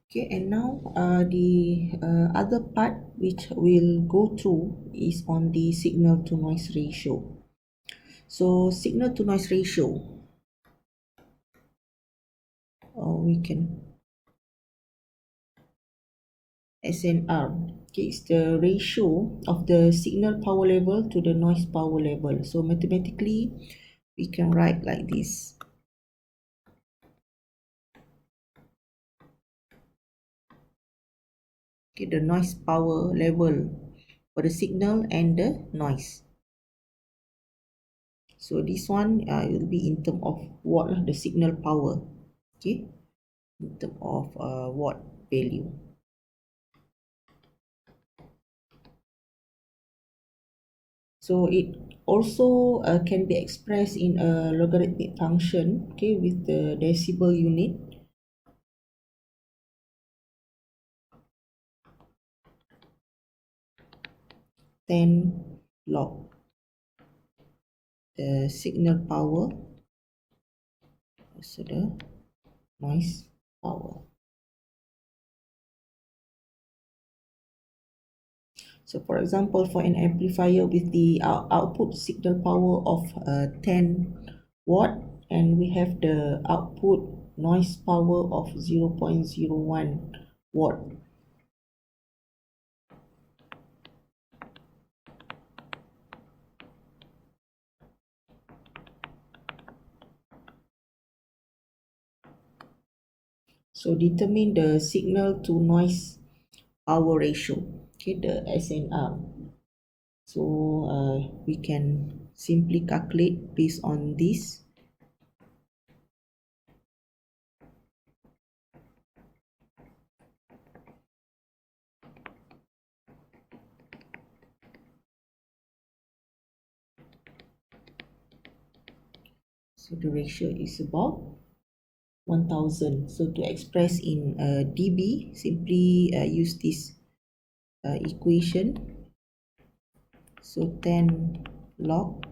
Okay, and now the other part which we'll go through is on the signal to noise ratio. So signal to noise ratio, we can SNR. Okay, it's the ratio of the signal power level to the noise power level. So mathematically, we can write like this. Okay, the noise power level for the signal and the noise. So this one will be in term of watt lah, the signal power. Okay, in term of watt value. So it also can be expressed in a logarithmic function, okay, with the decibel unit. Then log the signal power, also the noise power. So for example, for an amplifier with the output signal power of 10 watt, and we have the output noise power of 0.01 watt. So determine the signal to noise power ratio, okay, the SNR. So we can simply calculate based on this. So the ratio is about 1000. So to express in dB, simply use this equation. So 10 log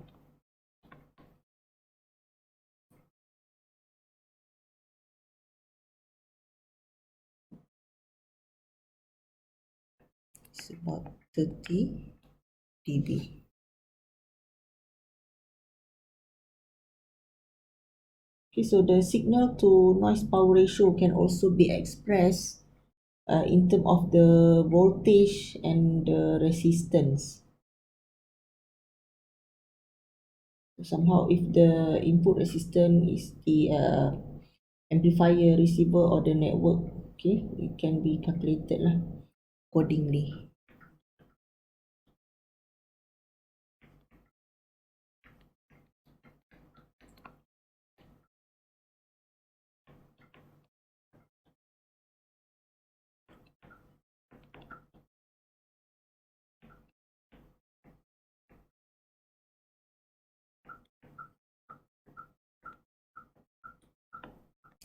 is about 30 dB. Okay, so the signal to noise power ratio can also be expressed in terms of the voltage and the resistance. Somehow, if the input resistance is the amplifier, receiver, or the network, okay, it can be calculated lah accordingly.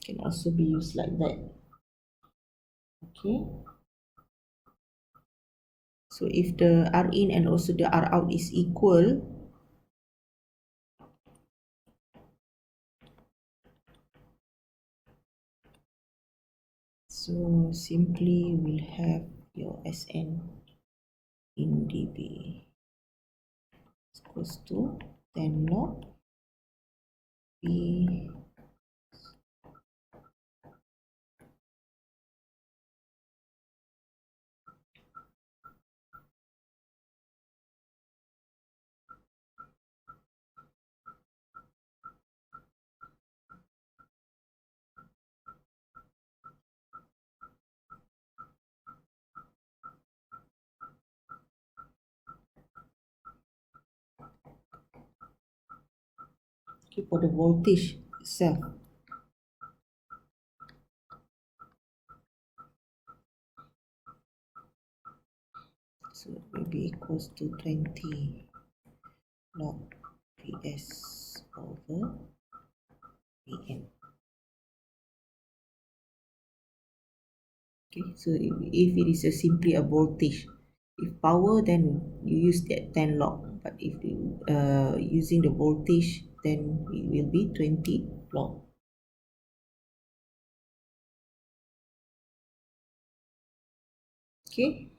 Can also be used like that. Okay, so if the R in and also the R out is equal, so simply we'll have your SN in dB is equals to 10 log P for the voltage itself. So it will be equals to 20 log PS over PM. Okay, so if it is simply a voltage, if power, then you use that 10 log, but if you using the voltage, then it will be 20 log. Okay,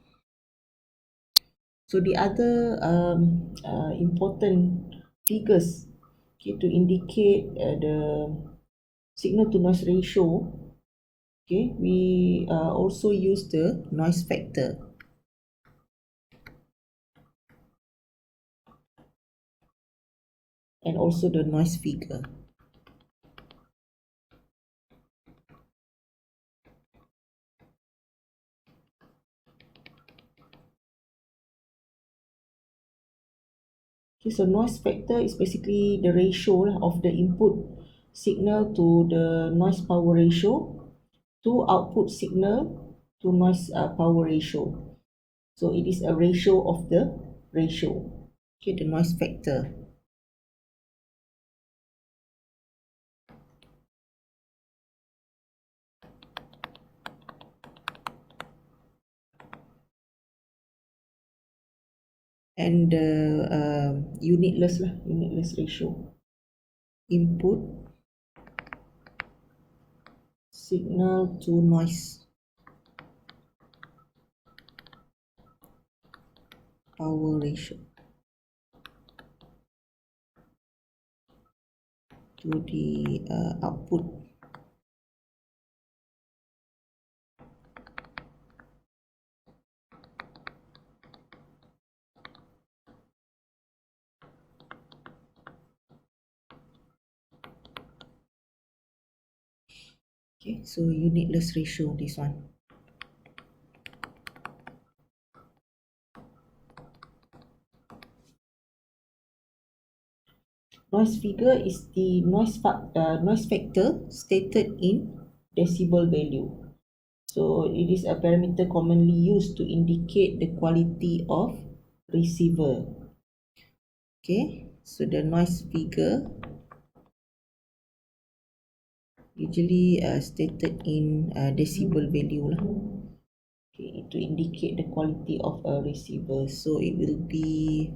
so the other important figures, okay, to indicate the signal to noise ratio, okay, we also use the noise factor and also the noise figure. Okay, so noise factor is basically the ratio of the input signal to the noise power ratio to output signal to noise power ratio. So it is a ratio of the ratio. Okay, the noise factor. And the unitless ratio. Input signal to noise power ratio to the output. Okay, so unitless ratio, this one. Noise figure is the noise factor stated in decibel value. So it is a parameter commonly used to indicate the quality of receiver. Okay, so the noise figure usually stated in decibel value lah. Okay, to indicate the quality of a receiver. So it will be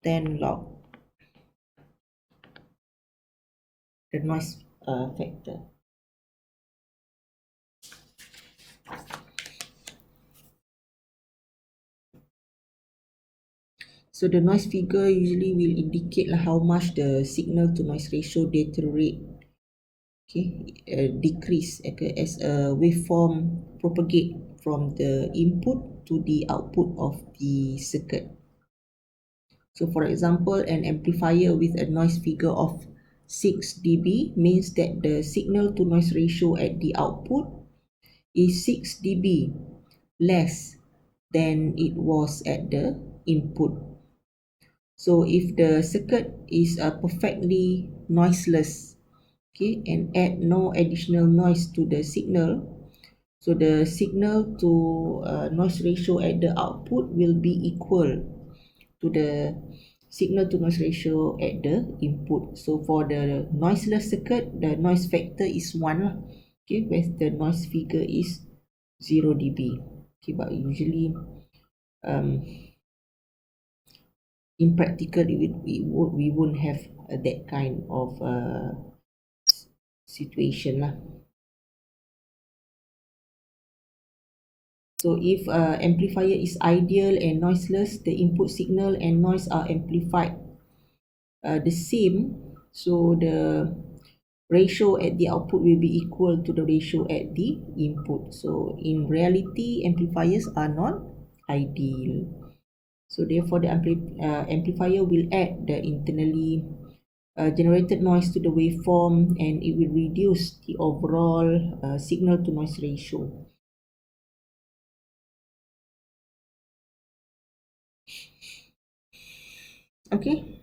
10 log, the noise factor. So the noise figure usually will indicate how much the signal to noise ratio deteriorate, okay, decrease as a waveform propagate from the input to the output of the circuit. So for example, an amplifier with a noise figure of 6 dB means that the signal to noise ratio at the output is 6 dB less than it was at the input. So if the circuit is perfectly noiseless, okay, and add no additional noise to the signal, so the signal to noise ratio at the output will be equal to the signal to noise ratio at the input. So for the noiseless circuit, the noise factor is 1, okay, where the noise figure is 0 dB. Okay, but usually in practical we won't have that kind of situation lah. So if amplifier is ideal and noiseless, the input signal and noise are amplified the same, so the ratio at the output will be equal to the ratio at the input. So in reality, amplifiers are not ideal. So therefore, the amplifier will add the internally generated noise to the waveform, and it will reduce the overall signal to noise ratio. Okay.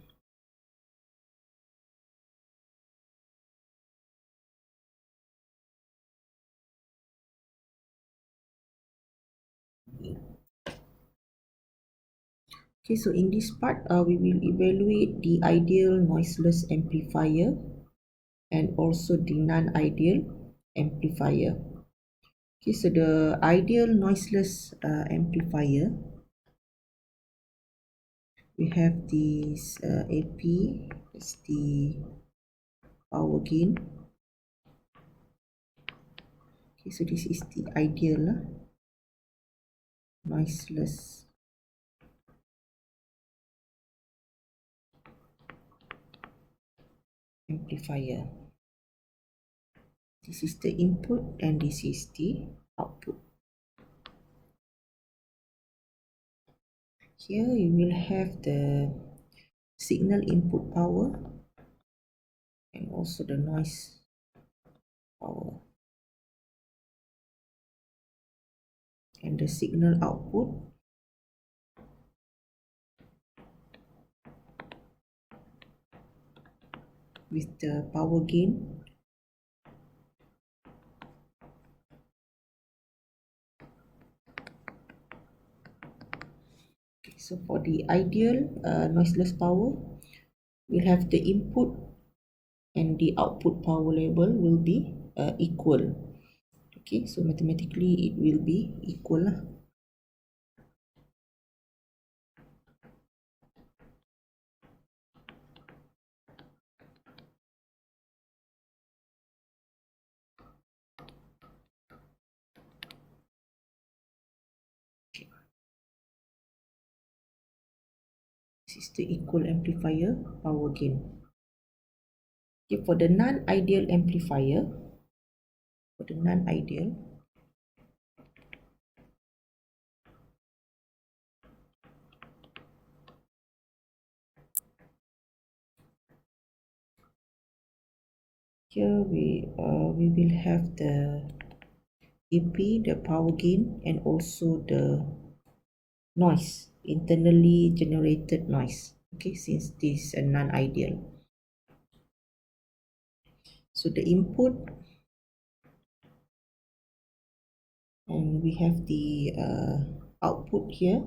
Okay, so in this part, we will evaluate the ideal noiseless amplifier and also the non-ideal amplifier. Okay, so the ideal noiseless amplifier, we have this AP, that's the power gain. Okay, so this is the ideal. noiseless amplifier. This is the input and this is the output. Here you will have the signal input power and also the noise power, and the signal output with the power gain So for the ideal noiseless power, we'll have the input and the output power level will be equal. Okay, so mathematically it will be equal lah. This is the equal amplifier power gain. Okay, for the non-ideal amplifier, here we will have the EP, the power gain, and also the noise, internally generated noise. Okay, since this is a non-ideal. So the input, and we have the output here.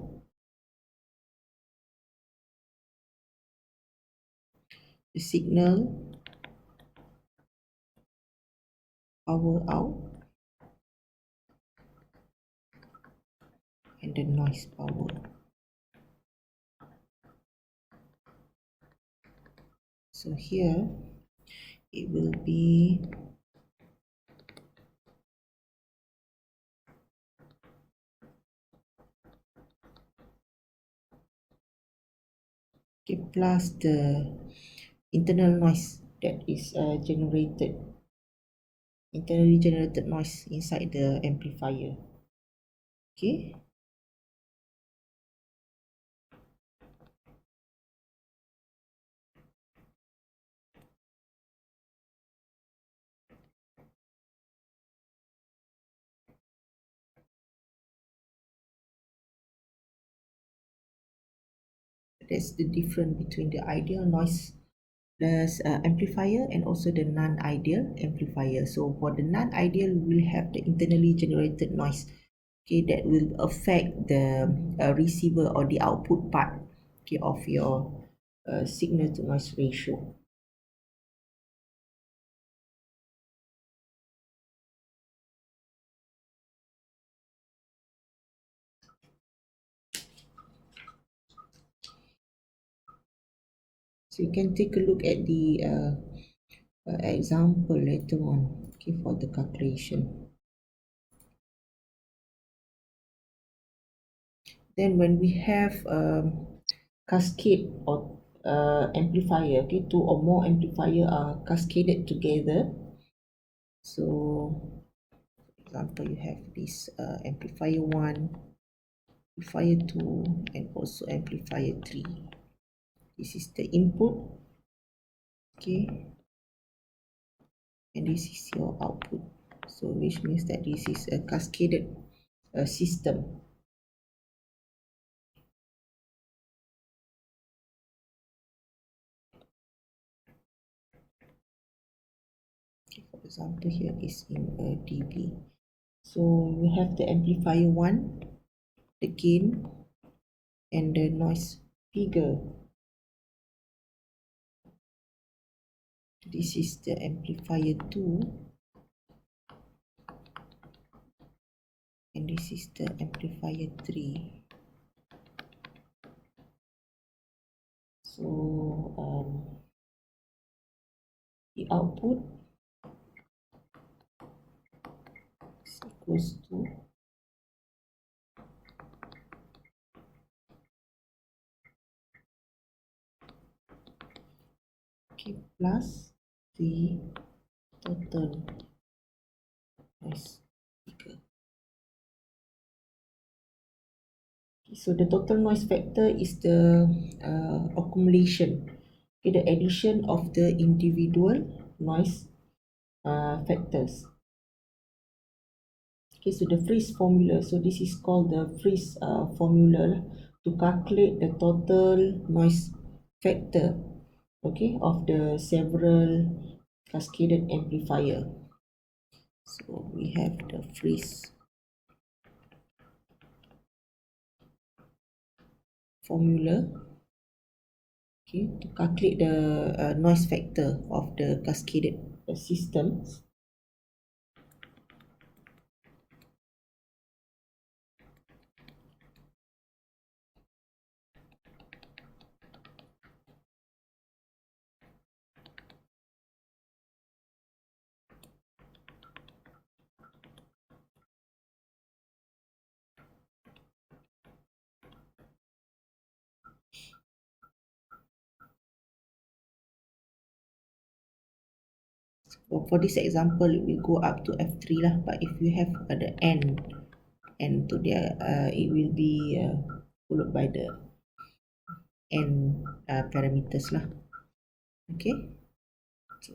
The signal power out and the noise power. So here it will be okay, plus the internal noise that is internally generated noise inside the amplifier. Okay. That's the difference between the ideal noiseless amplifier and also the non-ideal amplifier. So for the non-ideal, we will have the internally generated noise, okay, that will affect the receiver or the output part, okay, of your signal to noise ratio. So you can take a look at the example later on, okay, for the calculation. Then when we have cascade or amplifier, okay, two or more amplifier are cascaded together. So for example, you have this amplifier 1, amplifier 2, and also amplifier 3. This is the input, okay, and this is your output. So which means that this is a cascaded system. Okay, for example, here is in dB. So we have the amplifier 1, the gain, and the noise figure. This is the amplifier 2, and this is the amplifier 3. So the output is equals to plus the total noise figure. So the total noise factor is the accumulation, okay, the addition of the individual noise factors. Okay, so the Freeze formula, so this is called the Freeze formula to calculate the total noise factor, okay, of the several cascaded amplifier. So we have the Freeze formula, okay, to calculate the noise factor of the cascaded systems. So for this example, it will go up to F3 lah, but if you have the N to their, it will be followed by the N parameters lah. Okay, so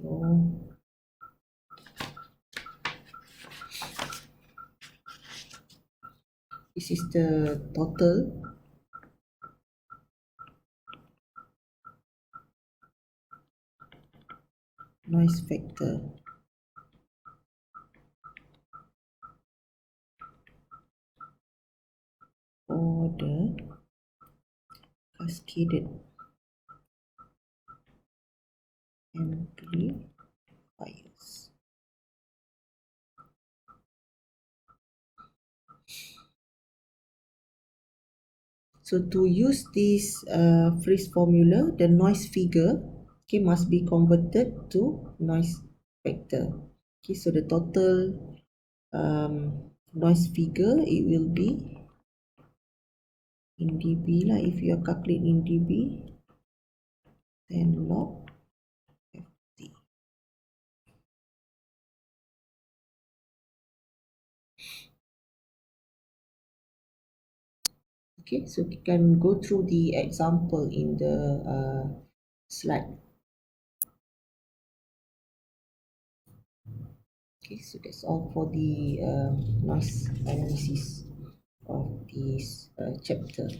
this is the total noise factor for the cascaded amplifiers. So to use this Freeze formula, the noise figure, okay, must be converted to noise factor. Okay, so the total noise figure, it will be in dB lah. If you are calculating in dB, then log FT. Okay, so we can go through the example in the slide. Okay, so that's all for the noise analysis of this chapter.